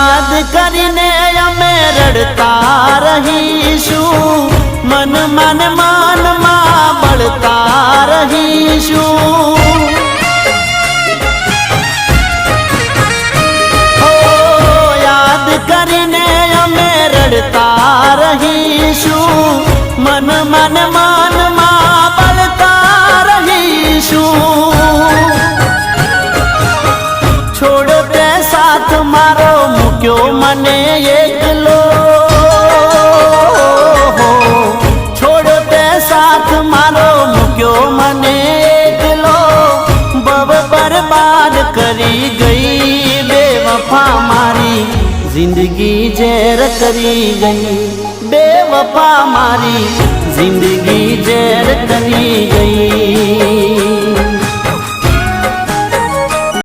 યાદ કરીને અમે રડતા રહીશું, મન માનમાં બળતા રહીશું। ઓ યાદ કરીને અમે રડતા રહીશું, મન માનમાં બળતા રહીશું। છોડ તે સાથ મારો મૂક્યો મને એકલો, છોડ તે સાથ મારો મૂક્યો મને એકલો, બબ બરબાદ કરી ગઈ બેવફા મારી જિંદગી ઝેર કરી ગઈ, બેવફા મારી જિંદગી ઝેર કરી ગઈ।